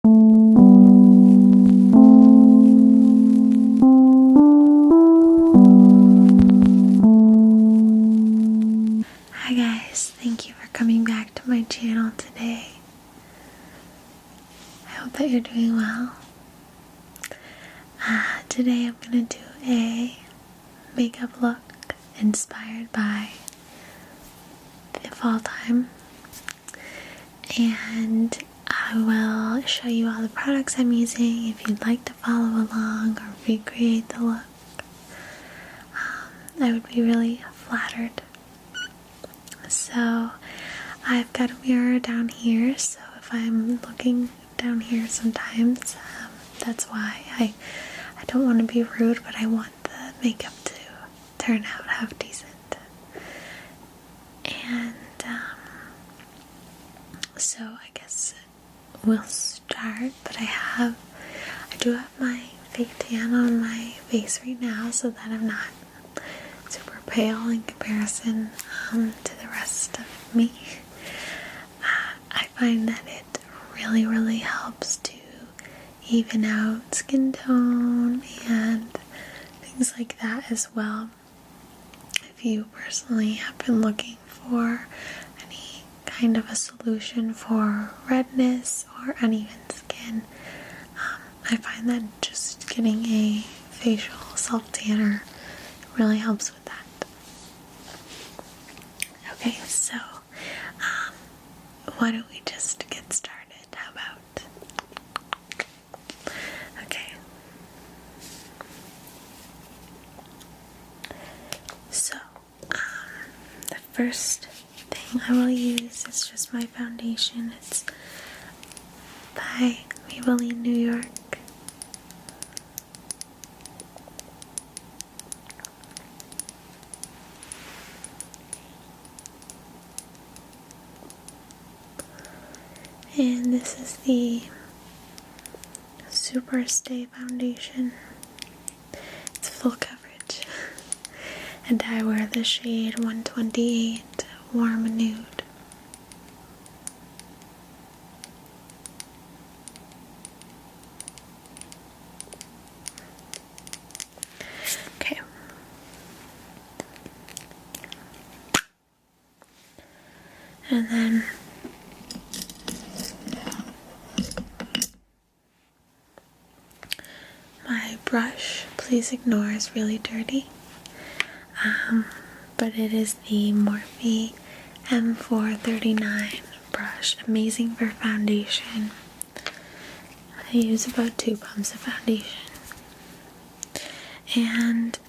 Hi guys, thank you for coming back to my channel today. I hope that you're doing well. Today I'm going to do a makeup look inspired by the fall time, and I will show you all the products I'm using if you'd like to follow along or recreate the look. I would be really flattered. So I've got a mirror down here, so if I'm looking down here sometimes, that's why. I don't want to be rude, but I want the makeup to turn out half decent. And so I guess we'll start, but I do have my fake tan on my face right now so that I'm not super pale in comparison to the rest of me. I find that it really helps to even out skin tone and things like that as well. If you personally have been looking for any kind of a solution for redness or uneven skin, I find that just getting a facial self tanner really helps with that. Okay, so why don't we just get started? How about? Okay. So, the first thing I will use is just my foundation. It's by Maybelline New York. And this is the Super Stay Foundation. It's full coverage. And I wear the shade 128 Warm Nude. Okay. And then my brush, please ignore, is really dirty. But it is the Morphe M439 brush. Amazing for foundation. I use about 2 pumps of foundation. And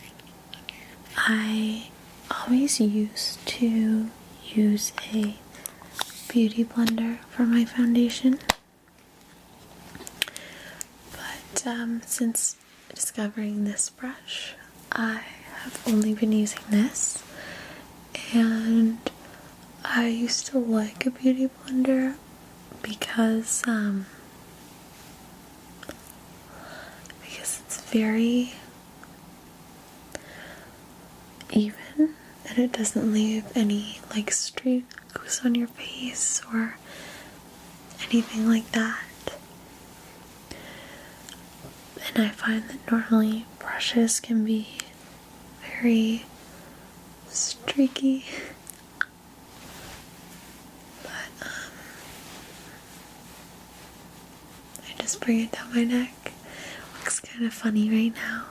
I always used to use a beauty blender for my foundation. But since discovering this brush, I have only been using this, and I used to like a beauty blender because it's very even and it doesn't leave any like streaks on your face or anything like that. And I find that normally brushes can be very streaky, but I just bring it down my neck. Looks kind of funny right now.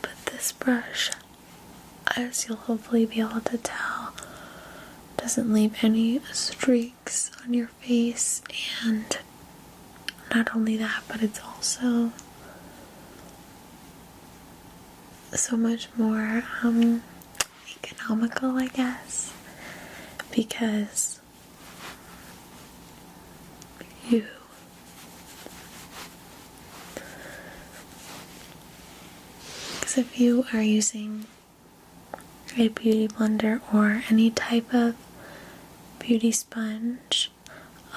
But this brush, as you'll hopefully be able to tell, doesn't leave any streaks on your face, and not only that, but it's also so much more economical, I guess, because if you are using a beauty blender or any type of beauty sponge,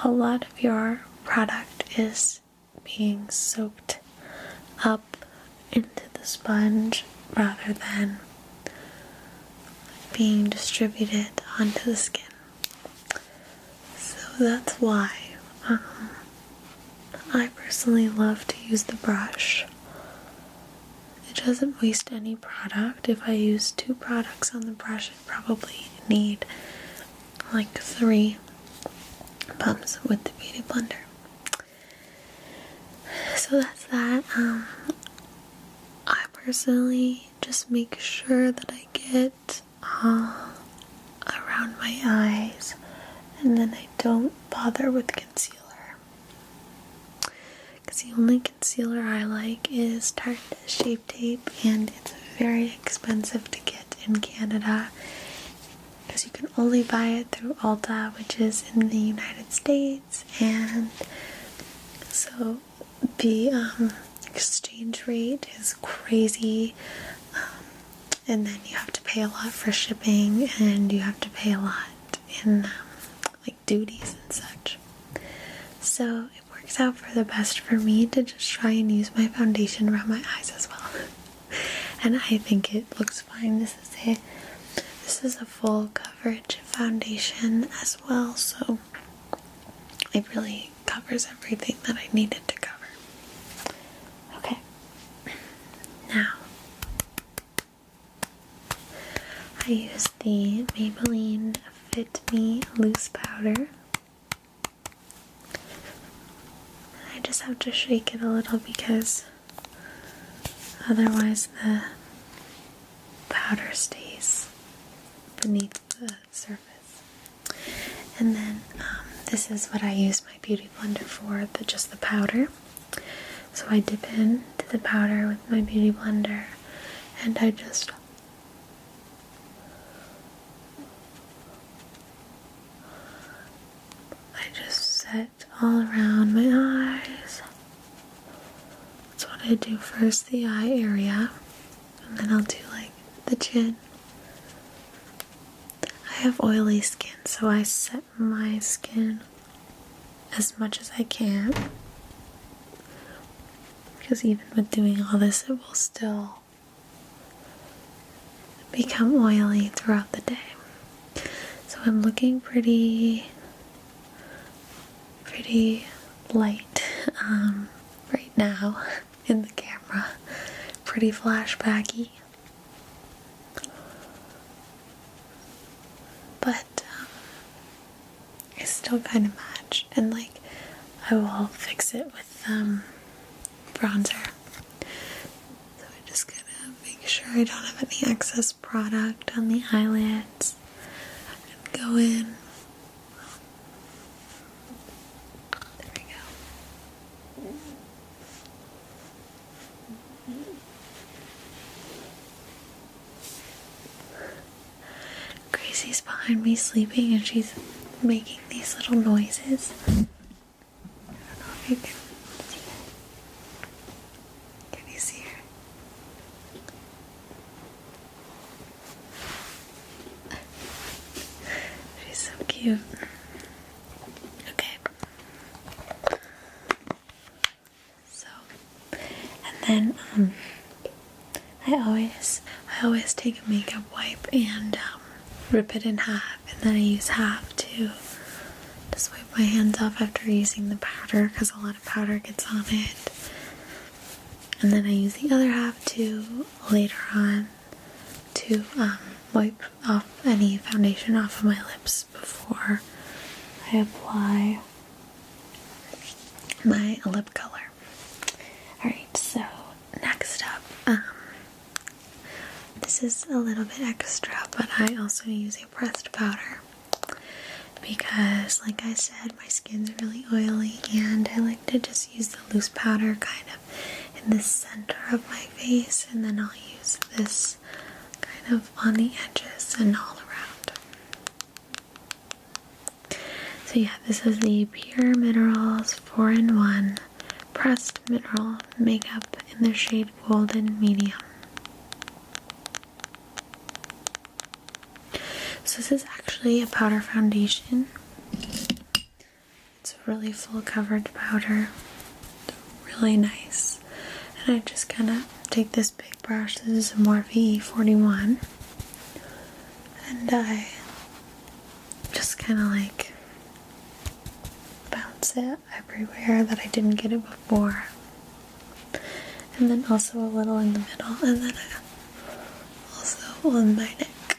a lot of your product is being soaked up into the sponge rather than being distributed onto the skin. So that's why I personally love to use the brush. It doesn't waste any product. If I use 2 products on the brush, I'd probably need like 3 pumps with the Beauty Blender. So that's that. I personally just make sure that I get around my eyes, and then I don't bother with concealer. Because the only concealer I like is Tarte Shape Tape, and it's very expensive to get in Canada because you can only buy it through Ulta, which is in the United States, and so the exchange rate is crazy, and then you have to pay a lot for shipping, and you have to pay a lot in like duties and such. So it works out for the best for me to just try and use my foundation around my eyes as well. And I think it looks fine. This is a full coverage foundation as well, so it really covers everything that I needed to cover. Okay, now I use the Maybelline Fit Me Loose Powder. I just have to shake it a little because otherwise the powder stays beneath the surface. And then this is what I use my Beauty Blender for, just the powder. So I dip into the powder with my Beauty Blender, and I just set all around my eyes. That's what I do first, the eye area, and then I'll do like the chin. I have oily skin, so I set my skin as much as I can, because even with doing all this, it will still become oily throughout the day. So I'm looking pretty light right now in the camera, pretty flashbacky, but I still kind of match, and like I will fix it with bronzer. So I'm just gonna make sure I don't have any excess product on the eyelids and go in. Gracie's behind me sleeping, and she's making these little noises. I don't know if you can see her. Can you see her? She's so cute. Okay. So, and then I always take a makeup wipe and rip it in half, and then I use half to just wipe my hands off after using the powder, because a lot of powder gets on it, and then I use the other half to later on to wipe off any foundation off of my lips before I apply my lip color. Alright, so next up, this is a little bit extra, but I also use a pressed powder because, like I said, my skin's really oily, and I like to just use the loose powder kind of in the center of my face, and then I'll use this kind of on the edges and all around. So yeah, this is the Pure Minerals 4-in-1 Pressed Mineral Makeup in the shade Golden Medium. So this is actually a powder foundation. It's a really full coverage powder. Really nice. And I just kind of take this big brush. This is a Morphe 41. and I just kind of like bounce it everywhere that I didn't get it before. And then also a little in the middle, and then also on my neck.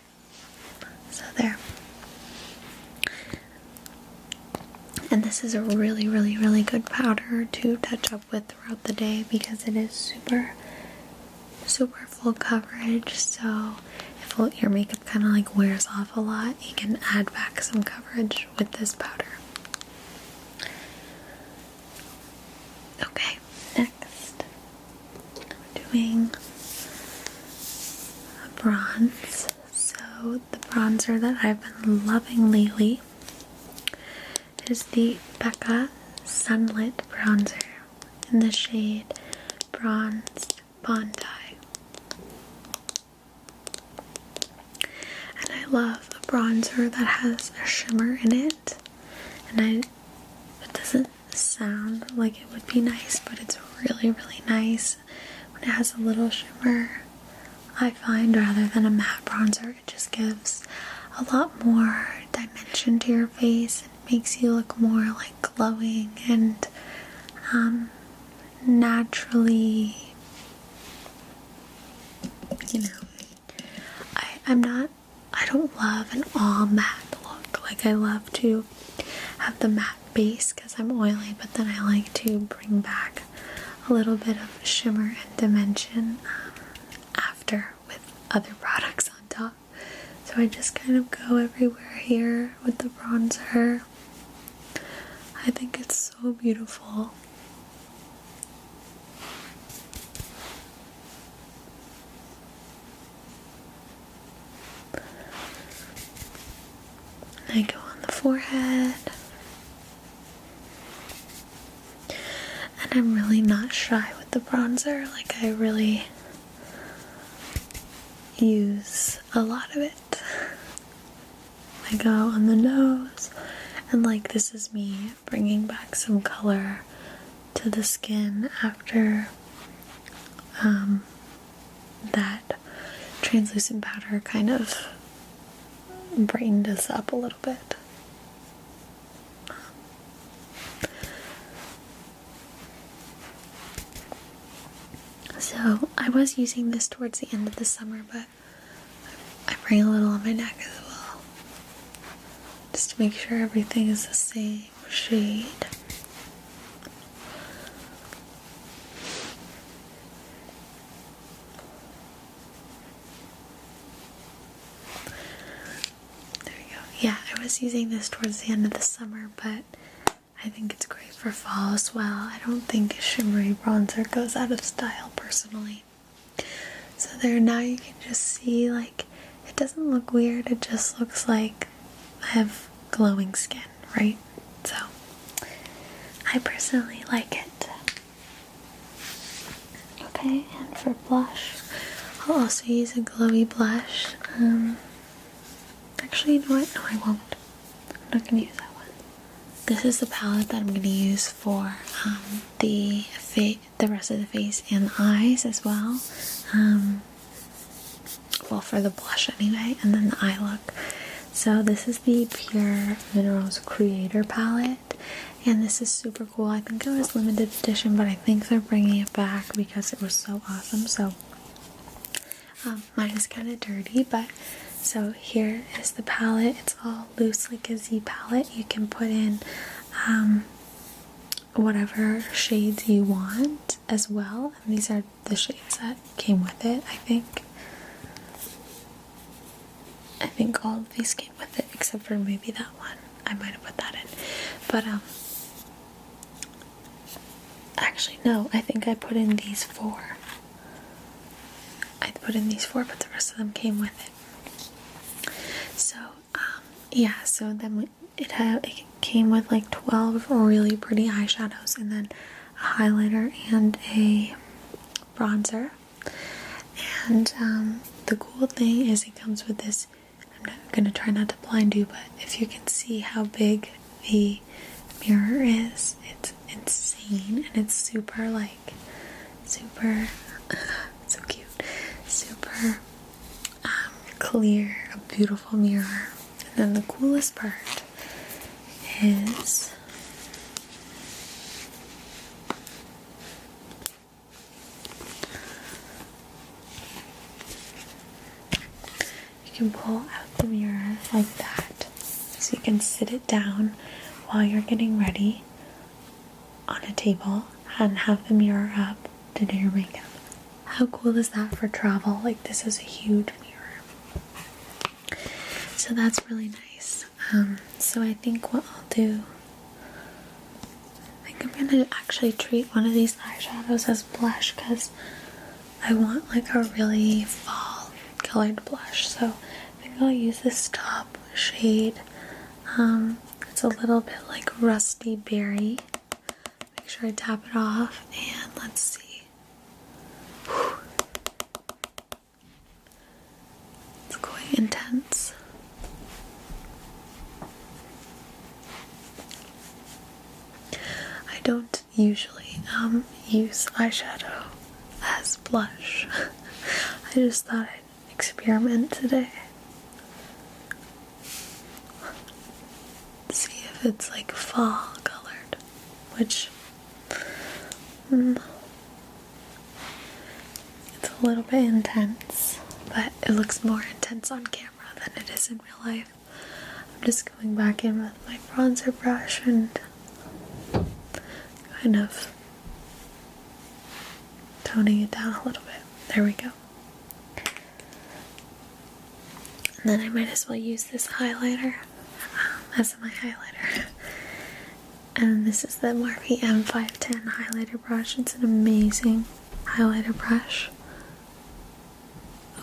So there. And this is a really, really, really good powder to touch up with throughout the day because it is super, super full coverage. So if your makeup kind of like wears off a lot, you can add back some coverage with this powder. Okay, next we're doing a bronze. So the bronzer that I've been loving lately is the Becca Sunlit Bronzer in the shade Bronzed Bondi. And I love a bronzer that has a shimmer in it. And it doesn't sound like it would be nice, but it's really, really nice when it has a little shimmer. I find rather than a matte bronzer, it just gives a lot more dimension to your face. It makes you look more like glowing and naturally, you know. I don't love an all matte look. Like, I love to have the matte base because I'm oily, but then I like to bring back a little bit of shimmer and dimension after with other products on top. So I just kind of go everywhere here with the bronzer. I think it's so beautiful. I go on the forehead. And I'm really not shy with the bronzer. Like, I really use a lot of it. I go on the nose. And like, this is me bringing back some color to the skin after that translucent powder kind of brightened us up a little bit. So I was using this towards the end of the summer, but I bring a little on my neck as well, just to make sure everything is the same shade. There we go. Yeah, I was using this towards the end of the summer, but I think it's great for fall as well. I don't think a shimmery bronzer goes out of style personally. So there, now you can just see, like, it doesn't look weird, it just looks like I have glowing skin, right? So I personally like it. Okay, and for blush, I'll also use a glowy blush. Actually, you know what? No, I won't. I'm not going to use that one. This is the palette that I'm going to use for the rest of the face and the eyes as well. Well, for the blush anyway, and then the eye look. So this is the Pure Minerals Creator Palette, and this is super cool. I think it was limited edition, but I think they're bringing it back because it was so awesome. So mine is kind of dirty, but so here is the palette. It's all loose like a Z palette. You can put in whatever shades you want as well, and these are the shades that came with it. I think all of these came with it except for maybe that one. I might have put that in, but actually no, I think I put in these 4. But the rest of them came with it. So yeah, so then it came with like 12 really pretty eyeshadows, and then a highlighter and a bronzer. And the cool thing is it comes with this. I'm not gonna try not to blind you, but if you can see how big the mirror is, it's insane, and it's super so cute, super clear, a beautiful mirror. And then the coolest part is you can pull out the mirror like that, so you can sit it down while you're getting ready on a table and have the mirror up to do your makeup. How cool is that for travel? Like, this is a huge mirror. So that's really nice. So I think what I'll do, I think I'm gonna actually treat one of these eyeshadows as blush because I want like a really fall colored blush. So I think I'll use this top shade. It's a little bit like rusty berry. Make sure I tap it off, and let's see. Whew. It's quite intense. I don't usually use eyeshadow as blush. I just thought I'd experiment today. See if it's like fall colored, which it's a little bit intense, but it looks more intense on camera than it is in real life. I'm just going back in with my bronzer brush and kind of toning it down a little bit. There we go. And then I might as well use this highlighter as my highlighter. And this is the Morphe M510 highlighter brush. It's an amazing highlighter brush.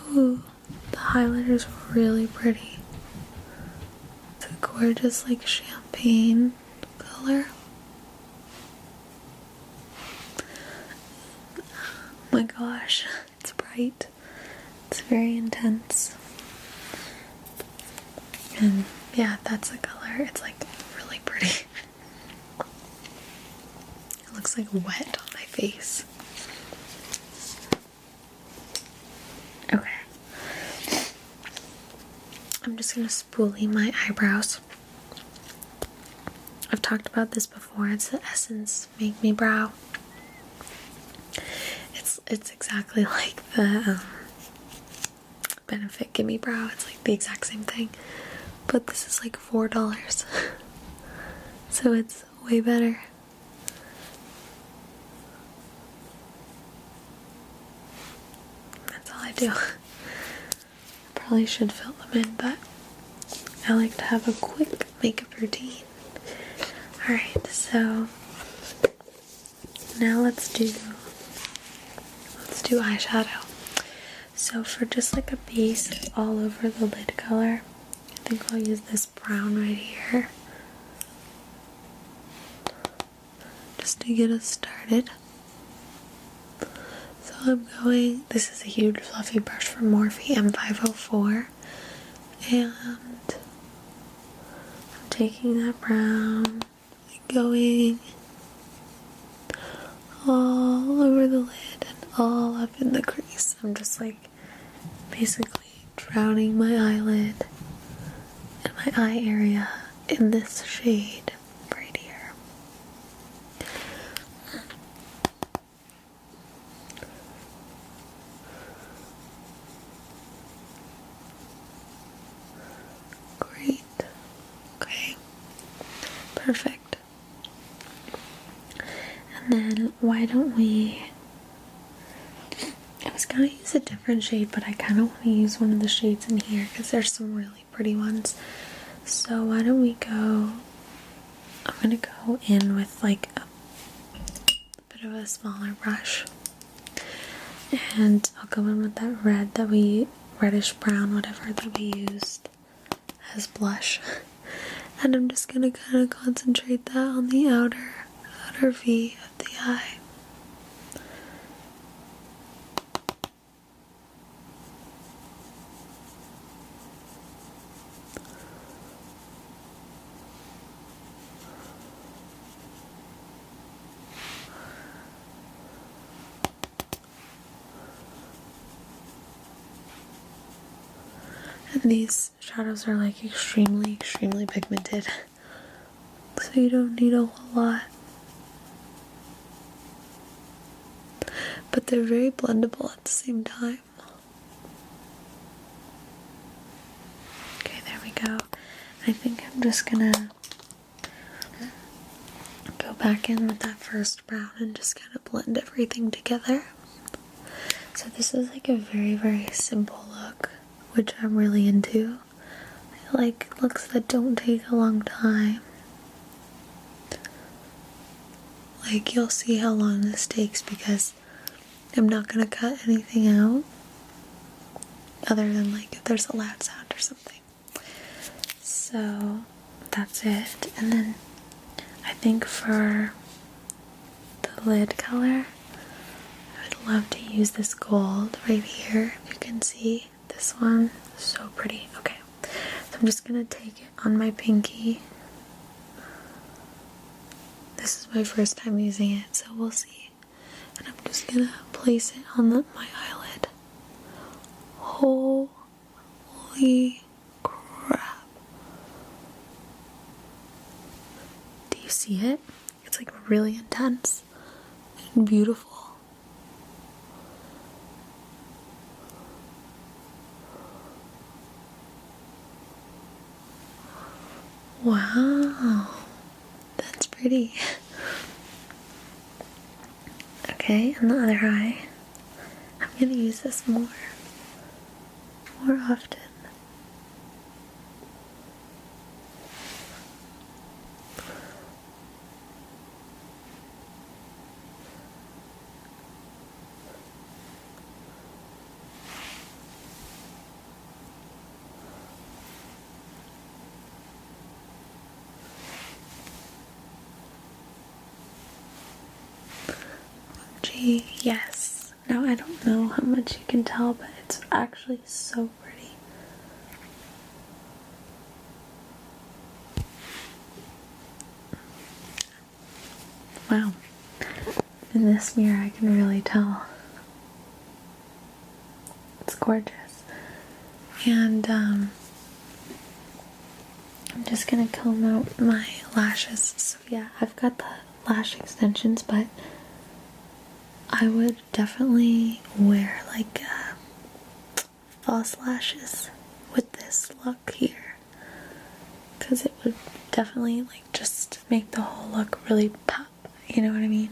Ooh, the highlighter's really pretty. It's a gorgeous like champagne color. Oh my gosh, it's bright. It's very intense. And yeah, that's the color. It's like really pretty. It looks like wet on my face. Okay. I'm just gonna spoolie my eyebrows. I've talked about this before. It's the Essence Make Me Brow. It's exactly like the Benefit Gimme Brow. It's like the exact same thing. But this is like $4. So it's way better. That's all I do. I probably should fill them in, but I like to have a quick makeup routine. Alright, so now let's do eyeshadow. So for just like a base all over the lid color, I think I'll use this brown right here just to get us started. So I'm going, this is a huge fluffy brush from Morphe M504, and I'm taking that brown and going all over the lid and all up in the crease. I'm just like basically drowning my eyelid and my eye area in this shade right here. Great. Okay. Perfect. And then why don't we, I was gonna use a different shade, but I kind of want to use one of the shades in here because there's some really pretty ones. So why don't we go, I'm gonna go in with like a bit of a smaller brush, and I'll go in with that red that we, reddish brown, whatever, that we used as blush. And I'm just gonna kind of concentrate that on the outer V of the eye. these shadows are like extremely pigmented, so you don't need a whole lot. But they're very blendable at the same time. Okay, there we go. I think I'm just gonna go back in with that first brown and just kind of blend everything together. So this is like a very simple look, which I'm really into. I like looks that don't take a long time. Like, you'll see how long this takes because I'm not gonna cut anything out other than like if there's a loud sound or something. So that's it. And then I think for the lid color, I would love to use this gold right here. If you can see this one, so pretty. Okay, so I'm just gonna take it on my pinky. This is my first time using it, so we'll see. And I'm just gonna place it on my eyelid. Holy crap. Do you see it? It's like really intense and beautiful. Wow, that's pretty. Okay, and the other eye. I'm gonna use this more often. Gee, yes. Now I don't know how much you can tell, but it's actually so pretty. Wow. In this mirror I can really tell. It's gorgeous. And I'm just gonna comb out my lashes. So yeah, I've got the lash extensions, but I would definitely wear like false lashes with this look here, because it would definitely like just make the whole look really pop, you know what I mean?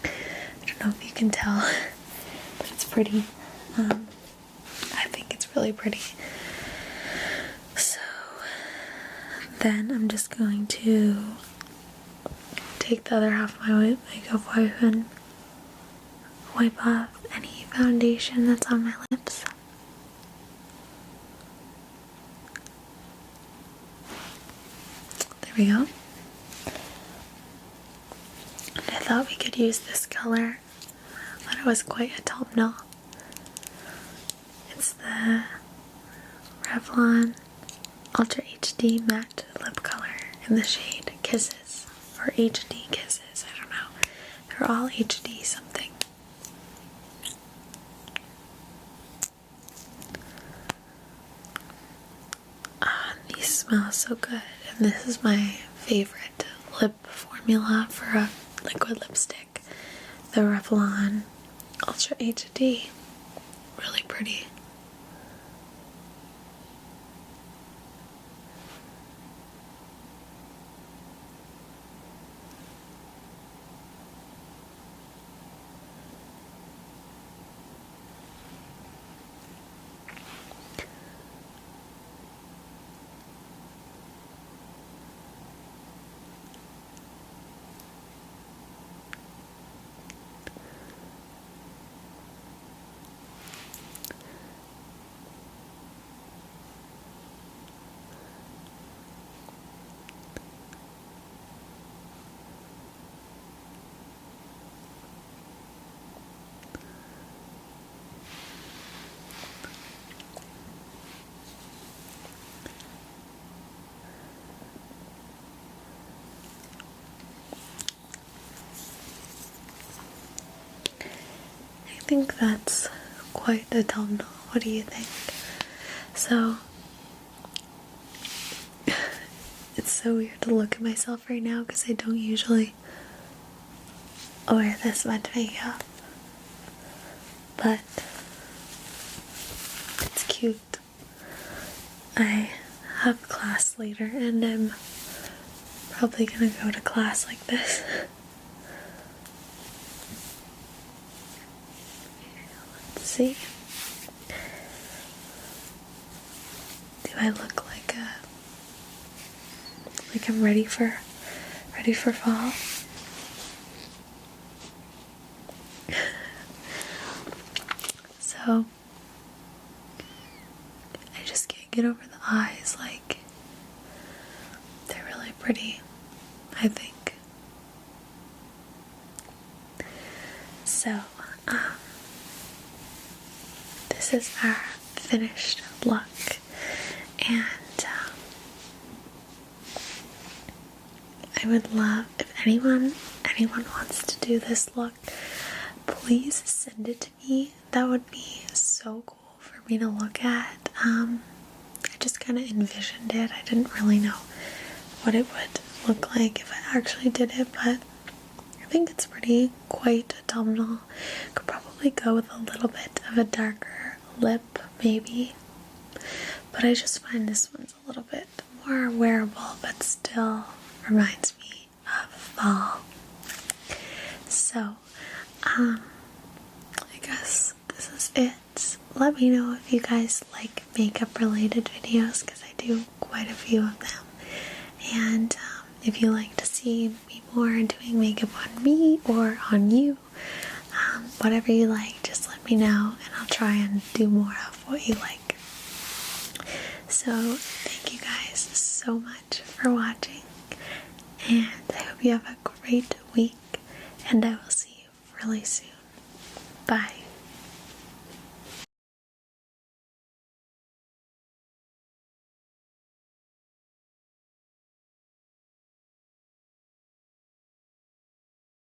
I don't know if you can tell, but it's pretty. I think it's really pretty. So then I'm just going to take the other half of my makeup wipe and wipe off any foundation that's on my lips. There we go. And I thought we could use this color. I thought it was quite a thumbnail. It's the Revlon Ultra HD Matte Lip Color in the shade Kisses, or HD Kisses, I don't know. They're all HD something. These smell so good, and this is my favorite lip formula for a liquid lipstick. The Revlon Ultra HD. Really pretty. think that's quite autumnal. What do you think? So, it's so weird to look at myself right now because I don't usually wear this much makeup. But it's cute. I have class later and I'm probably gonna go to class like this. Let's see. Do I look like I'm ready for fall? So I just can't get over the eyes. Like, they're really pretty, I think. So this is our finished look, and I would love if anyone wants to do this look, please send it to me. That would be so cool for me to look at. I just kind of envisioned it. I didn't really know what it would look like if I actually did it, but I think it's quite autumnal. Could probably go with a little bit of a darker lip, maybe. But I just find this one's a little bit more wearable, but still reminds me of fall. So, I guess this is it. Let me know if you guys like makeup related videos, because I do quite a few of them. And if you like to see me more doing makeup on me or on you, whatever you like, just let me know and I'll try and do more of what you like. So thank you guys so much for watching, and I hope you have a great week, and I will see you really soon. Bye.